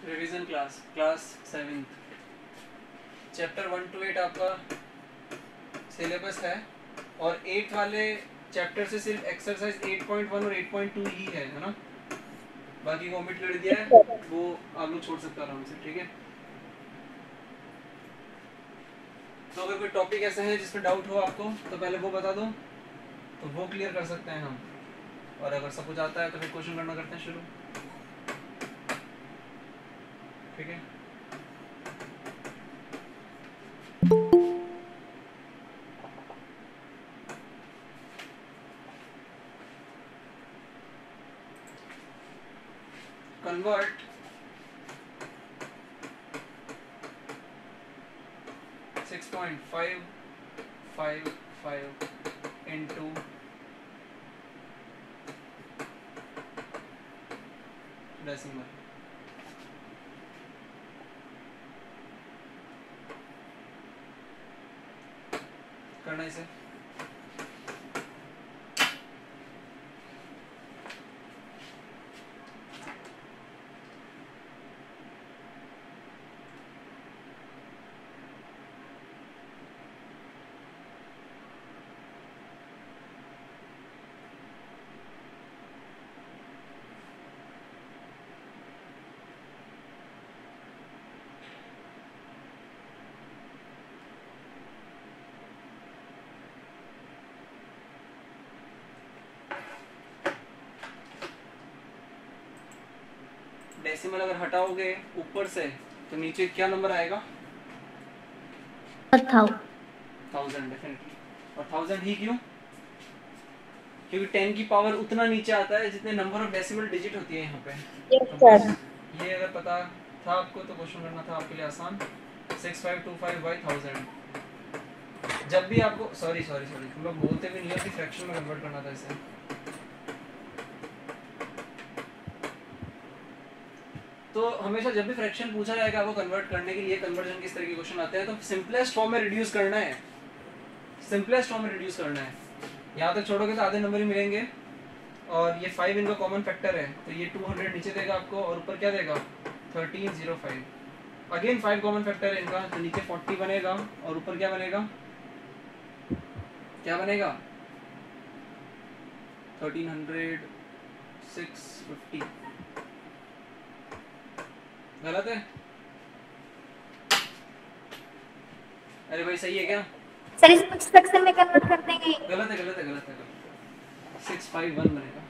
Revision class 7 chapter 1 to 8 आपका syllabus है और 8 वाले चैप्टर से सिर्फ एक्सरसाइज 8.1 और 8.2 ही है ना, बाकी को ओमिट कर दिया है, वो आप लोग छोड़ सकते हो आराम से, ठीक है। तो अगर कोई टॉपिक ऐसा है जिसमें डाउट हो आपको तो पहले वो बता दो, तो वो क्लियर कर सकते हैं हम, और अगर सब कुछ आता है तो फिर क्वेश्चन करना करते हैं शुरू, ठीक है। Convert 6.555 into decimal. करना इसे डेसिमल अगर हटाओगे ऊपर से तो नीचे क्या नंबर आएगा? 1000 डेफिनेटली। और 1000 ही क्यों? क्योंकि 10 की पावर उतना नीचे आता है जितने नंबर ऑफ डेसिमल डिजिट होती है यहाँ पे। यस तो सर। ये अगर पता था आपको तो क्वेश्चन करना था आपके लिए आसान। 6525/1000। जब भी आपको सॉरी तुम लोग बोलते भी नहीं हो कि फ्रैक्शन में कन्वर्ट करना था इसे। तो हमेशा जब भी फ्रैक्शन पूछा जाएगा आपको कन्वर्ट करने के लिए, कन्वर्जन किस तरह के क्वेश्चन आते हैं, तो सिंपलेस्ट फॉर्म में रिड्यूस करना है, सिंपलेस्ट फॉर्म में रिड्यूस करना है। यहाँ तक छोड़ोगे तो आधे नंबर ही मिलेंगे, और ये 5 इनका कॉमन फैक्टर है तो ये 200 नीचे देगा आपको, और ऊपर क्या देगा 1305। अगेन 5 कॉमन फैक्टर है इनका, तो नीचे 40 बनेगा और ऊपर क्या बनेगा, क्या बनेगा 1300 650। गलत है? अरे भाई सही है क्या? सर इस सेक्शन में कन्वर्ट कर देंगे। गलत है 651 बनेगा।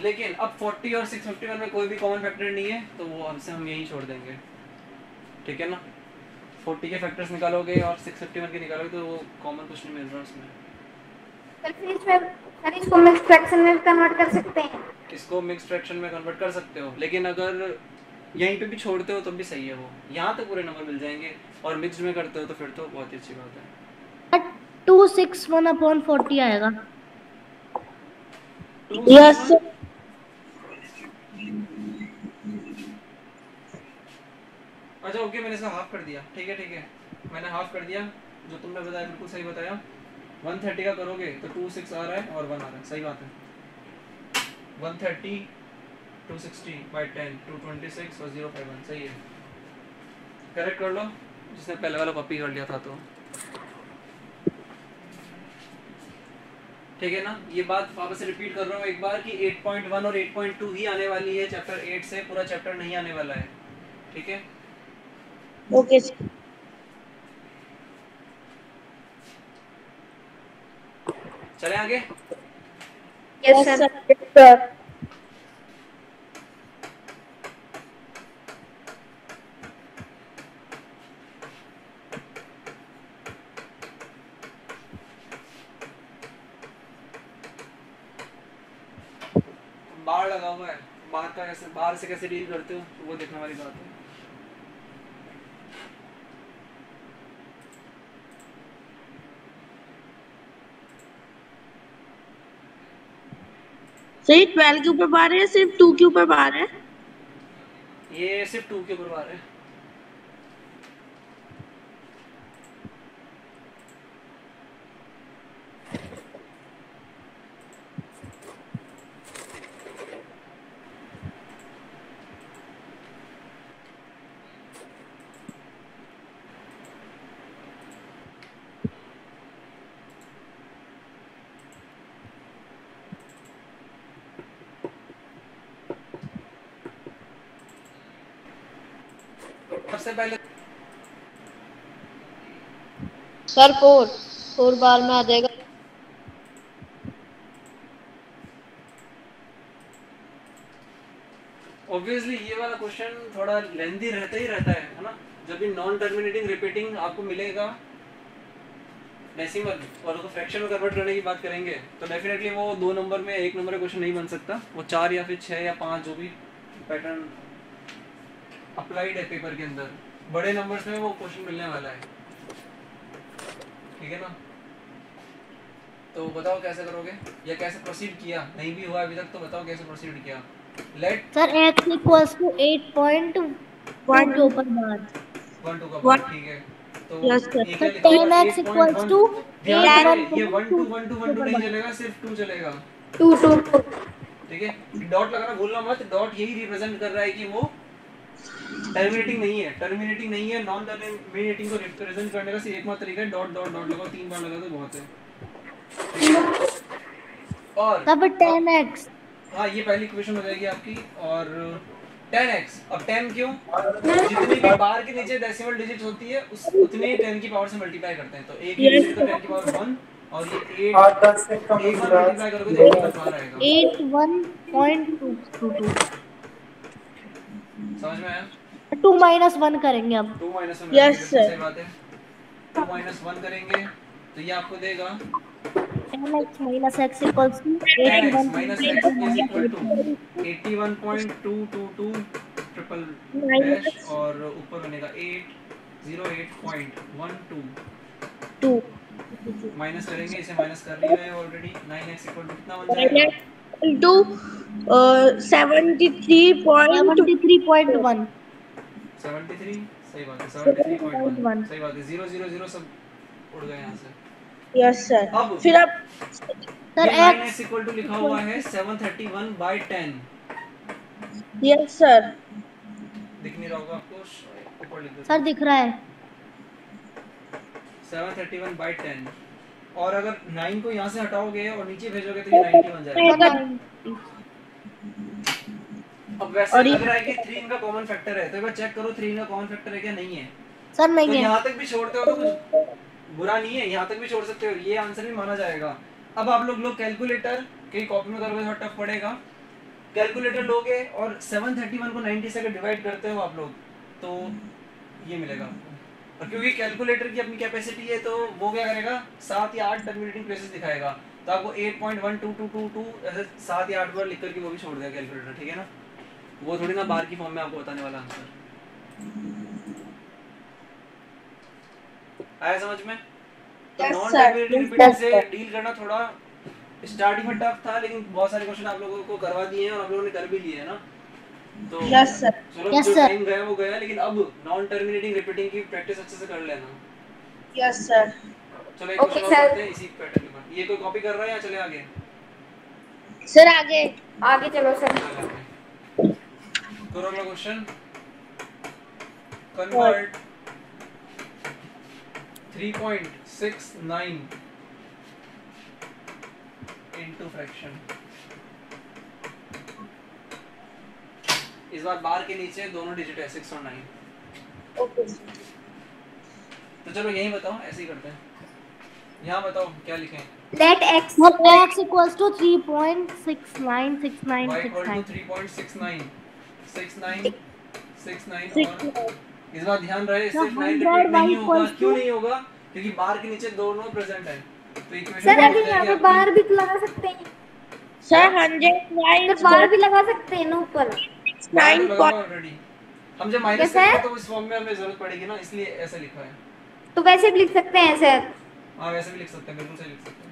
लेकिन अब 40 और 651 में कोई भी कॉमन फैक्टर नहीं है तो वो हमसे हम यही छोड़ देंगे, ठीक है ना। 40 के फैक्टर्स निकालोगे और 651 के निकालोगे तो वो कॉमन कुछ नहीं मिल रहा उसमें। सर इसको मिक्स फ्रैक्शन में कन्वर्ट कर सकते हैं। इसको मिक्स फ्रैक्शन में कन्वर्ट कर सकते हो, लेकिन अगर यहीं पे भी छोड़ते हो तो भी सही है, वो यहाँ तक पूरे नंबर मिल जाएंगे, और मिक्स में करते हो तो फिर तो बहुत ही अच्छी बात है। 261/40 आएगा। यस। अच्छा ओके, मैंने इसका हाफ कर दिया, ठीक है मैंने हाफ कर दिया, जो तुमने बताया बिल्कुल सही बताया। 130 का करोगे तो 26 आ रहा है और 1 आ रहा है, सही बात है। 130 260/10 226 और 051 सही है। करेक्ट कर लो जिसने पहले वाला कॉपी कर लिया था तो, ठीक है ना। ये बात वापस से रिपीट कर रहा हूँ एक बार कि 8.1 और 8.2 ही आने वाली है चैप्टर 8 से, पूरा चैप्टर नहीं आने वाला है, ठीक है। ओके चले आगे। Yes sir. बाहर लगा हुआ है, बाहर से कैसे डील करते हो वो देखने वाली बात है। सही 12 के ऊपर बार है, सिर्फ 2 के ऊपर बार है। ये सिर्फ 2 के ऊपर बार है। सबसे पहले सर 4 बार में आ जाएगा। ऑब्वियसली ये वाला क्वेश्चन थोड़ा लेंथी रहता ही रहता है ना। जब भी नॉन टर्मिनेटिंग रिपीटिंग आपको मिलेगा डेसिमल और उसको फ्रैक्शन में कन्वर्ट करने की बात करेंगे तो डेफिनेटली वो 2 नंबर में 1 नंबर का क्वेश्चन नहीं बन सकता। वो 4 या फिर 6 या 5 जो भी पैटर्न अप्लाइड है पेपर के अंदर, बड़े नंबर्स में वो क्वेश्चन मिलने वाला है। ठीक है ना। तो बताओ कैसे करोगे या कैसे प्रोसीड किया। नहीं भी हुआ अभी तक तो बताओ कैसे प्रोसीड किया। Let sir x equals to 8.1 के ऊपर बार 1 2 का बार। ठीक है तो Yes, sir. ये क्या सर लिखा हुआ 10x इक्वल्स 8.1। टू ध्यान से ये 8.1 1 2 1 2 1 2 नहीं चलेगा, सिर्फ 2 चलेगा। 2 2 ठीक है, डॉट लगाना भूलना मत। डॉट यही रिप्रेजेंट कर रहा है कि वो टर्मिनेटिंग नहीं है, टर्मिनेटिंग नहीं है। नॉन टर्मिनेटिंग को रिप्रेजेंट करने का सिर्फ एकमात्र तरीका है डॉट डॉट डॉट लगाओ। 3 बार लगा तो बहुत है। ठीक है? और तब 10x हाँ ये पहली क्वेश्चन हो जाएगी आपकी। और 10x, अब 10 क्यों? जितनी भी बार के नीचे डेसिमल डिजिट होती है उतनी 10 की पावर से मल्टीप्लाई करते हैं। तो एक ही डिजिट को 10 की पावर 1 और ये 8 एक बार मल्टीप्लाई करोगे तो 8 बार आएगा। 81.222 समझ में आया? 2 माइनस 1 करेंगे अब। 2 माइनस 1 Yes, sir. सही बात है। 2 माइनस 1 करेंगे तो ये आपको देगा 10x minus x equals to 10x minus x is equal to 81.222 triple dash और ऊपर बनेगा 808.12 2 माइनस करेंगे। इसे माइनस कर लिया है ऑलरेडी। 9x इक्वल टू कितना बन जाएगा? into 73.1 73.1 73 सही बात है। 73.1 सही बात है। 0 0 0 सब उड़ गए यहाँ से। Yes sir. अब फिर आप सर ये x 9x इक्वल टू लिखा हुआ है 731/10। यस सर दिख नहीं रहा होगा आपको, ऊपर लिख दो। सर दिख रहा है 731/10। और अगर 9 को यहाँ से हटाओगे और नीचे भेजोगे तो ये 90 बन जाएगा। अब वैसे लग रहा है कि 3 इनका कॉमन फैक्टर है तो एक बार चेक करो 3 इनका कॉमन फैक्टर है क्या नहीं है। सर तो नहीं है। यहाँ तक भी छोड़ते हो तो कुछ बुरा नहीं है, यहाँ तक भी छोड़ सकते हो, ये आंसर भी माना जाएगा। अब आप लोग कैलकुलेटर कहीं कॉपी में करोगे थोड़ा टफ पड़ेगा। कैलकुलेटर लोगे और 731 को 90 से अगर डिवाइड करते हो आप लोग तो ये मिलेगा आपको। और क्योंकि कैलकुलेटर की अपनी कैपेसिटी है तो वो क्या करेगा 7 या 8 टर्मिनेटिंग प्लेसेस दिखाएगा। तो आपको 8.1222 ऐसे 7 या 8 बार लिख करके वो भी छोड़ देगा कैलकुलेटर। ठीक है ना। वो थोड़ी ना बार की फॉर्म में आपको बताने वाला आंसर आया समझ में। तो Yes, non sir. Terminating repeating से डील करना थोड़ा स्टार्टिंग में टफ था लेकिन बहुत सारे क्वेश्चन आप लोगों को करवा दिए हैं और आप लोगों ने कर भी लिए है ना। तो यस सर। चलो Yes, जो sir. टाइम गया वो गया, लेकिन अब नॉन टर्मिनेटिंग रिपीटिंग की प्रैक्टिस अच्छे से कर लेना। Yes sir. चलो एक Okay, क्वेश्चन और sir. करते हैं इसी पैटर्न के बाद। ये कोई कॉपी कर रहा है या चले आगे? सर आगे आगे चलो सर। चलो आगे करो अगला क्वेश्चन। Convert 3.69 into fraction. इस बार बार के नीचे दोनों डिजिट है 6 और 9। ओके तो चलो यही बताओ, ऐसे ही करते हैं। यहाँ बताओ क्या लिखें। Let x equals to 3.696969 y equal to 3.69 69 69 और इस बार ध्यान रहे सिर्फ 9 रिपीट नहीं होगा। क्यों नहीं होगा? क्योंकि बार के नीचे दोनों प्रेजेंट है। तो इक्वेशन सर अभी यहाँ पे बार भी लगा सकते हैं। सर 109 सर बार भी लगा सकते हैं ना ऊपर। 9 ऑलरेडी हम जब माइनस कैसे? करेंगे तो इस फॉर्म में हमें जरूरत पड़ेगी ना, इसलिए ऐसा लिखा है। तो वैसे भी लिख सकते हैं सर। हाँ वैसे भी लिख सकते हैं, बिल्कुल सही लिख सकते हैं।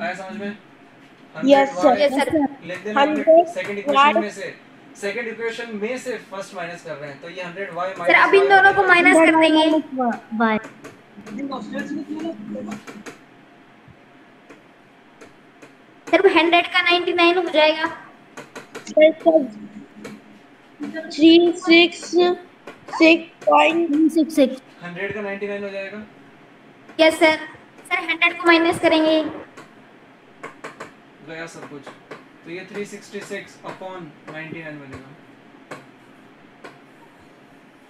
आया समझ में? Yes sir. Yes, sir. लिख देना 100 सेकंड इक्वेशन में से। सेकंड इक्वेशन में से फर्स्ट माइनस कर रहे हैं तो ये 100y सर अब इन दोनों को माइनस कर देंगे। बाय सर 100 का 99 हो जाएगा। 366.366 366 100 का 99 हो जाएगा। Yes sir. सर 100 को माइनस करेंगे। गया सब कुछ। तो ये 366 अपॉन 99 बनेगा।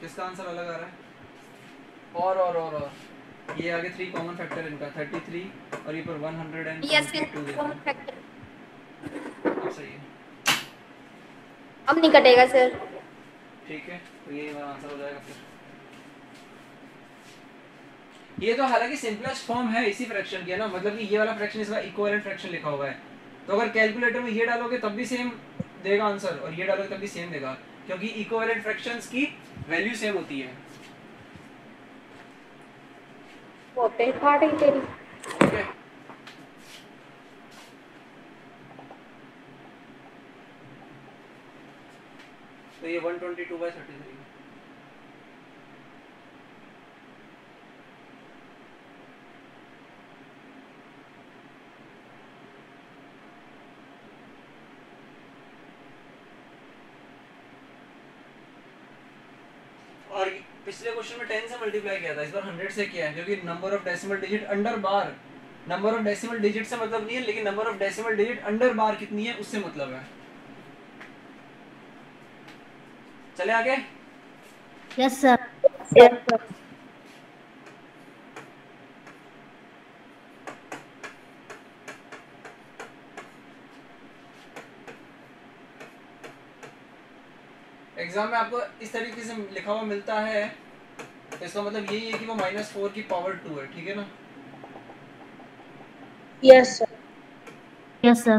किसका आंसर अलग आ रहा है? और ये आगे 3 कॉमन फैक्टर इनका 33 और ये पर 122 देता है। अब सही है, अब नहीं कटेगा सर। ठीक है, तो ये वाला आंसर हो जाएगा फिर। ये तो हालांकि सिंपलेस्ट फॉर्म है इसी फ्रैक्शन की है ना, मतलब कि ये वाला फ्रैक्शन इसका इक्विवेलेंट फ्रैक्शन लिखा हुआ है, तो अगर कैलकुलेटर में ये डालोगे तब भी सेम देगा आंसर और ये डालोगे तब भी सेम देगा, क्योंकि इक्विवेलेंट फ्रैक्शंस की वैल्यू सेम होती है। वो पे फाड़ ही तेरी। ठीक है, तो ये 122/33। और पिछले क्वेश्चन में 10 से मल्टीप्लाई किया था, इस बार 100 से किया है, क्योंकि number of decimal digit under bar, number of decimal digit से मतलब नहीं है, लेकिन number of decimal digit under bar कितनी है उससे मतलब है। चले आगे। Yes sir. Yes sir. Exam में आपको इस तरीके से लिखा हुआ मिलता है, तो इसका मतलब यही है कि वो -4 की पावर 2 है, ठीक है ना? Yes sir. Yes sir.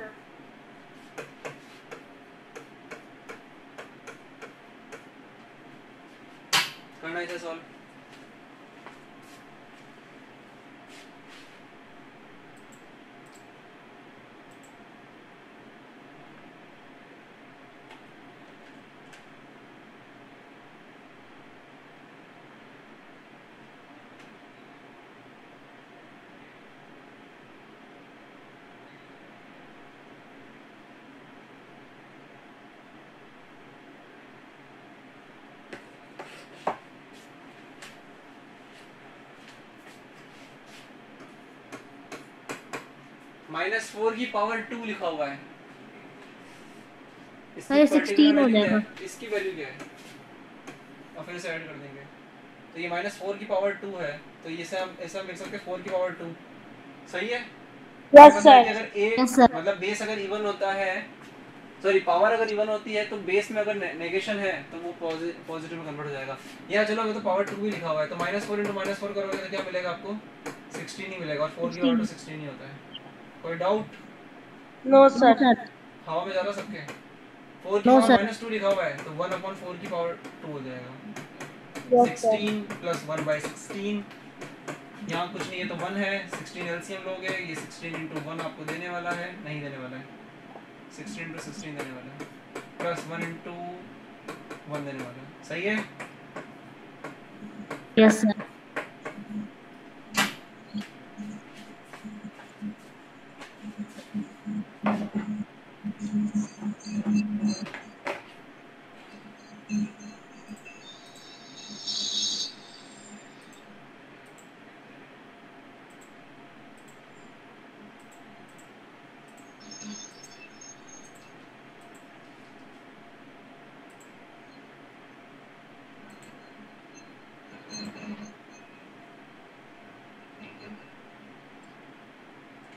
करना इसे सॉल्व। -4 की पावर 2 लिखा हुआ है, सर ये 16 हो जाएगा। इसकी वैल्यू क्या है? और फिर से ऐड कर देंगे, तो ये -4 की पावर 2 है, तो ये से हम ऐसा लिख सकते हैं 4 की पावर 2। सही है? यस मतलब सर। कि अगर एक Yes, sir. मतलब बेस अगर इवन होता है, सॉरी पावर अगर इवन होती है तो बेस में अगर नेगेशन है तो वो पॉजिटिव में कन्वर्ट हो जाएगा। यहाँ चलो अभी तो पावर 2 भी लिखा हुआ है, तो -4 × -4 करोगे तो क्या मिलेगा आपको? 16 ही मिलेगा, और 4 की पावर 2 16 ही होता है। कोई doubt? No no sir. Sir. हवा में ज़्यादा सबके 4 की No, पावर sir. -2 लिखा हुआ है, तो 1/4 की पावर 2 हो जाएगा। Yes sir. 16 + 1/16, यहाँ कुछ नहीं है तो 1 है, 16 एलसीएम लोगे, ये 16 × 1 आपको देने वाला है, नहीं देने वाला है, 16 × 16 देने वाला है, प्लस 1 × 1 देने वाला है। सही है? Yes sir.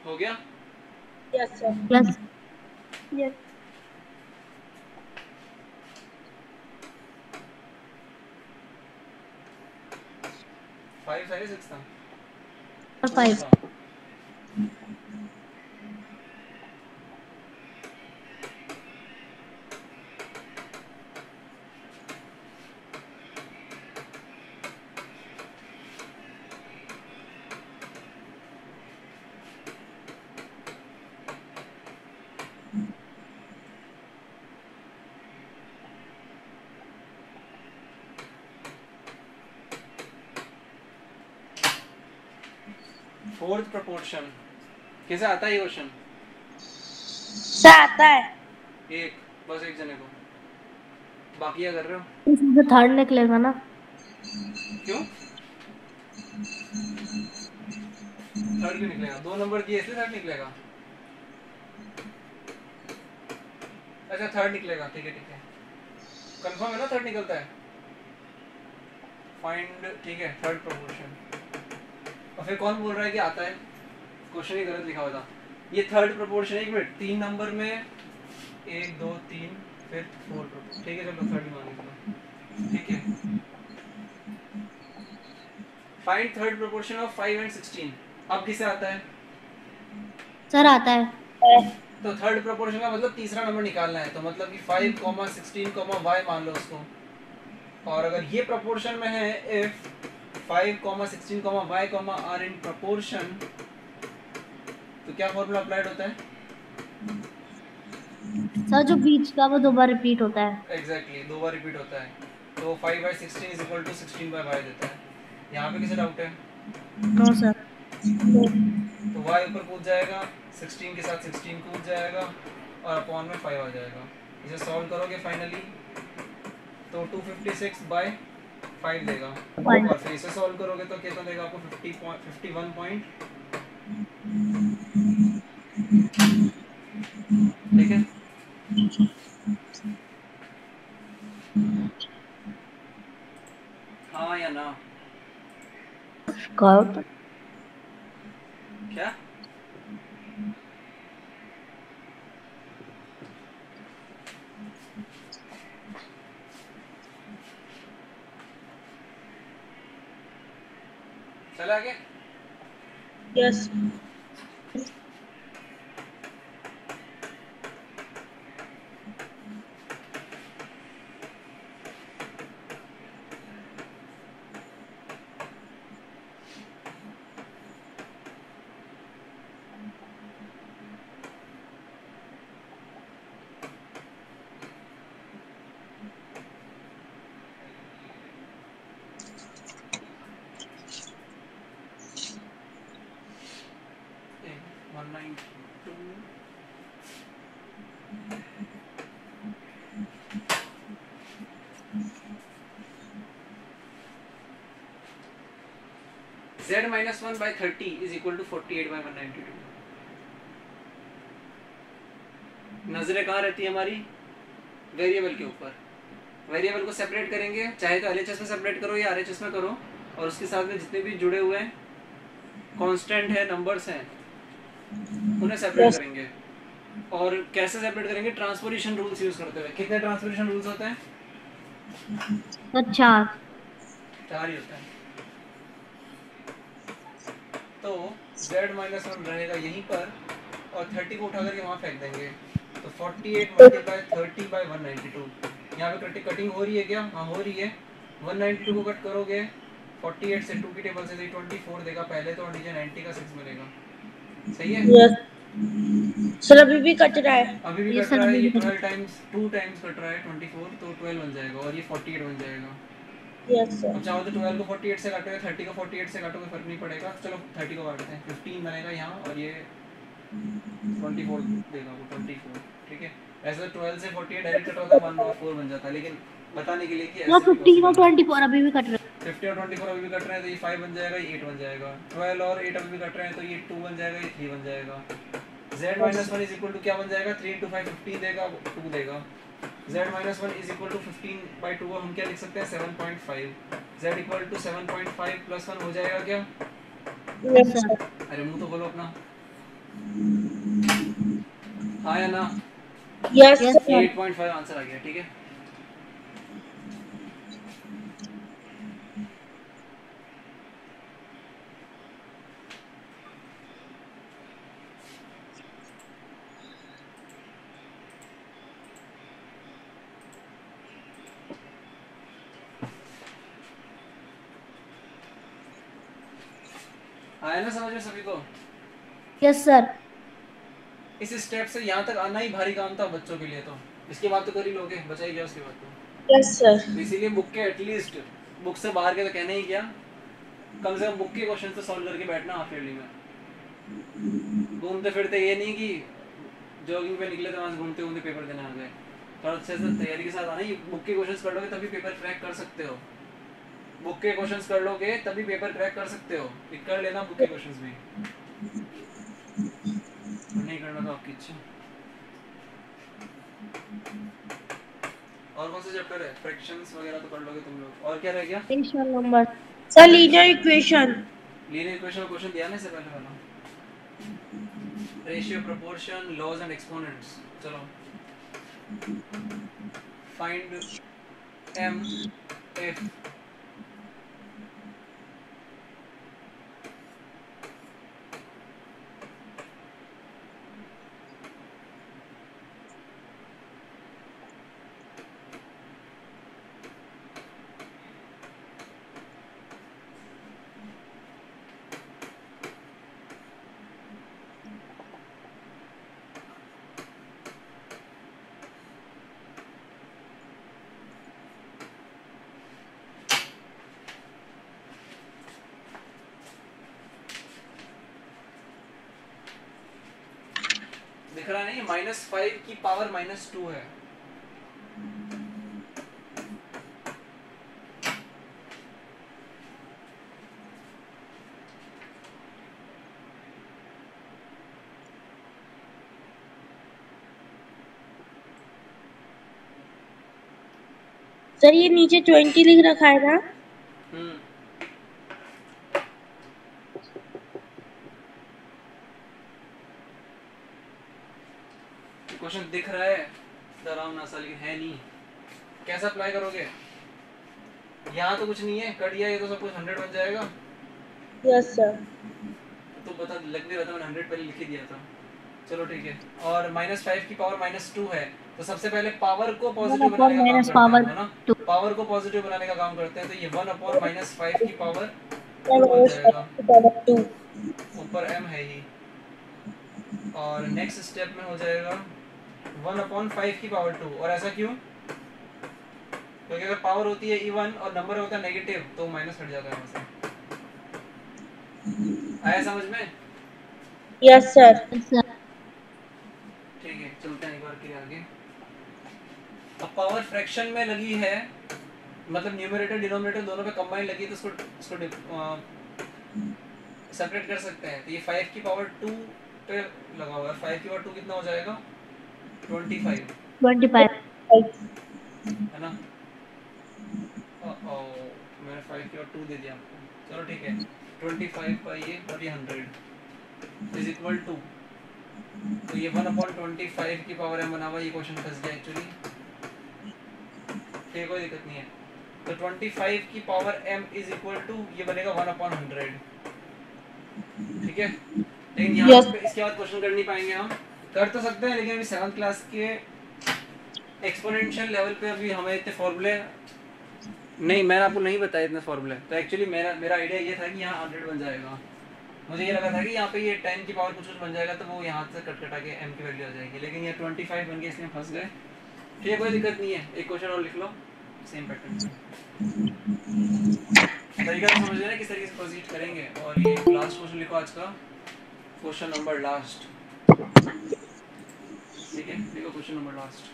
हो गया? Yes sir. यस। यस। 5 था या 6 था? 5। था। फोर्थ प्रोपोर्शन कैसे आता है ये क्वेश्चन? सर आता है। एक, बस एक जने को, बाकी क्या कर रहे हो? इसमें से थर्ड निकलेगा ना? क्यों थर्ड क्यों निकलेगा? 2 नंबर दिए इसलिए थर्ड निकलेगा। अच्छा थर्ड निकलेगा, ठीक है ठीक है, कंफर्म है ना थर्ड निकलता है? फाइंड, ठीक है, थर्ड प्रोपोर्शन। और फिर कौन बोल रहा है कि आता है? क्वेश्चन ही गलत लिखा हुआ था। ये थर्ड प्रोपोर्शन है। एक मिनट, 3 नंबर में 1 2 3 फिर 4 प्रोपोर्शन, ठीक है, चलो थर्ड ही मान लीजिए, ठीक है। Find third proportion of 5 and 16। अब किसे आता है? सर आता है। तो थर्ड प्रोपोर्शन का मतलब तीसरा नंबर निकालना है, तो मतलब कि 5, 16, y मान लो उसको। और अगर ये प्रोपोर्शन में है, if 5, 16, y, are in proportion, तो क्या फॉर्मूला अप्लाइड होता है? सर जो बीच का वो 2 बार रिपीट होता है। एग्जैक्टली, 2 बार रिपीट होता है। तो 5/16 इज इक्वल टू 16/y देता है। यहाँ पे किसे डाउट है? No sir. तो y ऊपर कूद जाएगा, 16 के साथ 16 कूद जाएगा और अपॉन में 5 आ जाएगा। इसे सॉल्व करोगे फाइनली तो 256/5 देगा। और फिर इसे सॉल्व करोगे तो कितना देगा आपको? 51 पॉइंट, ठीक है। हाँ या ना? क्या? चला आगे? Yes Z minus 1 by 30 is equal to 48/192। नजरें कहाँ रहती है हमारी? वेरिएबल के ऊपर। वेरिएबल को सेपरेट करेंगे, चाहे तो LHS में सेपरेट करो या RHS में करो, और उसके साथ में जितने भी जुड़े हुए हैं कांस्टेंट है, नंबर्स हैं, उन्हें सेपरेट करेंगे। और कैसे सेपरेट करेंगे? ट्रांसपोजिशन रूल्स यूज करते हुए। कितने ट्रांसपोजिशन रूल्स होते हैं? अच्छा 4 ही होता है। तो Z minus 1 रहेगा यहीं पर और 30 को उठा करके वहाँ फेंक देंगे, तो 48 मल्टीप्लाई 30/192। यहाँ पे कटिंग हो रही है क्या? हाँ हो रही है। 192 को कट करोगे 48 से 2 की टेबल से 24 देगा पहले तो, और नीचे 90 का 6 मिलेगा। सही है? यस सर अभी भी कट रहा है। अभी भी ये कट सर रहा है। अभी ये भी कट 12 टाइम्स 2 टाइम्स कट रहा है 24, तो 12 बन जाएगा और ये 48 बन जाएगा। यस सर अब चाहो तो 12 को 48 से काटोगे, 30 को 48 से काटोगे, फर्क नहीं पड़ेगा। चलो 30 को काटते हैं, 15 बनेगा यहाँ और ये 24 देगा वो 24, ठीक है। ऐसे 12 से 48 डायरेक्ट कट होता है 1 और 4 बन जाता है, लेकिन बताने के लिए कि वो ऐसे भी 15 और possible है। 24 अभी भी कट रहे 50 और 24 अभी भी कट रहे हैं तो ये 5 बन जाएगा, ये 8 बन जाएगा। 12 और 8 अभी भी कट रहे हैं तो ये 2 बन जाएगा, ये 3 बन जाएगा। Z minus 1 is equal to क्या बन जाएगा? 3 into 5 15 देगा, 2 देगा। Z minus 1 is equal to 15/2 को हम क्या लिख सकते हैं? 7.5। Z इक्वल टू 7.5 प्लस 1 हो जाएगा क्या? यस सर अरे मुंह तो खोलो अपना। हाँ या ना? यस Yes, सर 8.5 आंसर आ गया, ठीक है। आया ना समझ में सभी को? Yes sir. इस स्टेप से यहाँ तक आना ही भारी काम था बच्चों के लिए, तो इसके बाद तो कर ही लोगे, बचा ही गया उसके बाद तो। यस सर तो इसीलिए बुक के एटलीस्ट बुक से बाहर के तो कहना ही क्या, कम से कम बुक के क्वेश्चन तो सॉल्व करके बैठना हाफ ईयरली में। घूमते फिरते ये नहीं कि जॉगिंग पे निकले तो वहाँ से घूमते घूमते पेपर देने आ गए। थोड़ा अच्छे से तैयारी के साथ आना। ये बुक के क्वेश्चंस कर लोगे तभी पेपर क्रैक कर सकते हो। बुक के क्वेश्चंस कर लोगे तभी पेपर क्रैक कर सकते हो। कर लेना बुक के क्वेश्चंस भी, नहीं करना तो आपकी इच्छा। और कौन सा चैप्टर है? फ्रैक्शंस वगैरह तो कर लोगे तुम लोग। और क्या रह गया? Rational number. Sir linear equation. Linear equation का क्वेश्चन दिया ना इससे पहले वाला, ratio, proportion, laws and exponents. चलो फाइंड m if दिख रहा नहीं, -5 की पावर -2 है। सर ये नीचे 20 लिख रखा है ना? क्वेश्चन दिख रहा है डरावना सा, लेकिन है नहीं। कैसे अप्लाई करोगे? यहाँ तो कुछ नहीं है, कट गया ये तो सब कुछ 100 बन जाएगा। Yes sir. तो बता, लग नहीं रहा था, मैंने 100 पहले लिख ही दिया था। चलो ठीक है। और -5 की पावर -2 है, तो सबसे पहले पावर को पॉजिटिव बनाने का काम करते हैं, है ना? पावर को पॉजिटिव बनाने का काम करते हैं, तो ये 1/-5 की पावर 2 बन जाएगा। ऊपर m है ही, और नेक्स्ट स्टेप में हो जाएगा 1/5 की पावर 2। और ऐसा क्यों? क्योंकि अगर पावर होती है इवन और नंबर होता है नेगेटिव तो माइनस हट जाता है वहाँ से। आया समझ में? Yes sir. ठीक है, चलते हैं एक बार के आगे। अब पावर फ्रैक्शन में लगी है, मतलब न्यूमरेटर डिनोमिनेटर दोनों पे कंबाइन लगी, तो इसको सेपरेट कर सकते हैं। तो ये 5 की पावर 2 पे लगा हुआ है। 5 की पावर 2 कितना हो जाएगा? 25 है ना? मैंने 5 की पावर 2 दे दिया आपको। चलो ठीक है, 25 का ये और ये 100 इज इक्वल टू, तो ये 1/25 की पावर m बना हुआ। ये क्वेश्चन फंस गया एक्चुअली, ठीक है, कोई दिक्कत नहीं है। तो 25 की power m is equal to ये बनेगा 1/100, ठीक है। लेकिन यहाँ Yes. पे इसके बाद क्वेश्चन कर नहीं पाएंगे हम। कर तो सकते हैं, लेकिन अभी 7th क्लास के एक्सपोनेंशियल लेवल पे अभी हमें इतने फॉर्मूले नहीं, मैंने आपको नहीं बताया इतने फॉर्मूले। तो एक्चुअली मेरा आइडिया ये था कि यहाँ 100 बन जाएगा। मुझे ये लगा था कि यहाँ पे ये 10 की पावर कुछ बन जाएगा, तो वो यहाँ से कट कटा के m की वैल्यू आ जाएगी, लेकिन ये 25 बन गया, इसलिए फंस गए। ठीक है, कोई दिक्कत नहीं है। एक क्वेश्चन और लिख लो सेम पैटर्न से। तरीका तो समझ लेना किस तरीके से प्रोसीड करेंगे। और ये लास्ट क्वेश्चन लिखो आज का, क्वेश्चन नंबर लास्ट, ठीक है, लिखो क्वेश्चन नंबर लास्ट।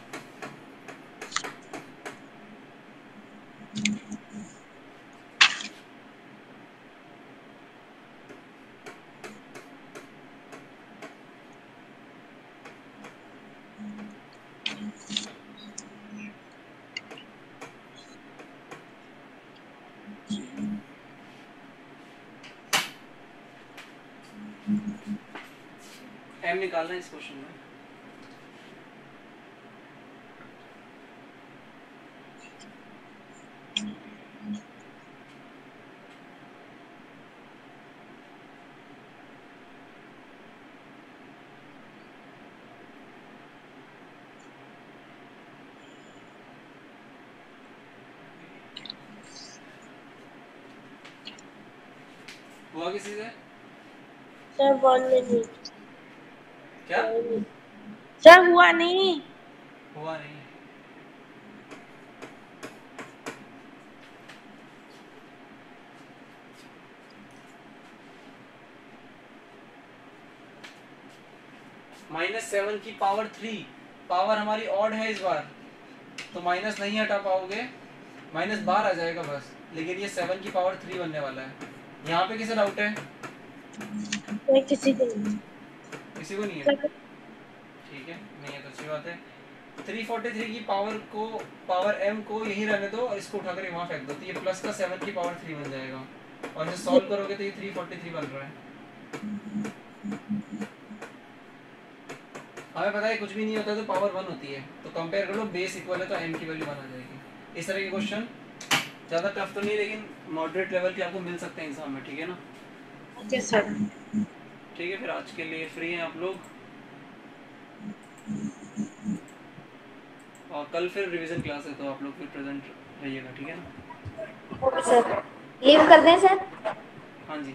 m निकालना है इस क्वेश्चन में। हुआ किसी से? Sir 1 minute. क्या सर हुआ नहीं। हुआ नहीं? -7 की पावर 3, पावर हमारी ऑड है इस बार, तो माइनस नहीं हटा पाओगे, माइनस बाहर आ जाएगा बस। लेकिन ये 7 की पावर 3 बनने वाला है। यहाँ पे किसे डाउट है? किसी को नहीं। किसी को नहीं है? ठीक है, नहीं है तो अच्छी बात है। 343 की पावर m को यही रहने दो और इसको उठाकर वहाँ फेंक दो, तो ये प्लस का 7 की पावर 3 बन जाएगा और इसे सॉल्व करोगे तो ये 343 बन रहा है। हमें पता है कुछ भी नहीं होता तो पावर 1 होती है, तो कंपेयर कर लो, बेस इक्वल है तो m की वैल्यू 1 आ जाएगी। इस तरह के क्वेश्चन ज़्यादा टफ तो नहीं लेकिन मॉडरेट लेवल के आपको मिल सकते हैं एग्जाम में, ठीक है ना? Okay sir. ठीक है, फिर आज के लिए फ्री हैं आप लोग और कल फिर रिवीजन क्लास है तो आप लोग फिर प्रेजेंट रहिएगा, ठीक है ना? ओके सर, लीव कर दें सर? हाँ जी।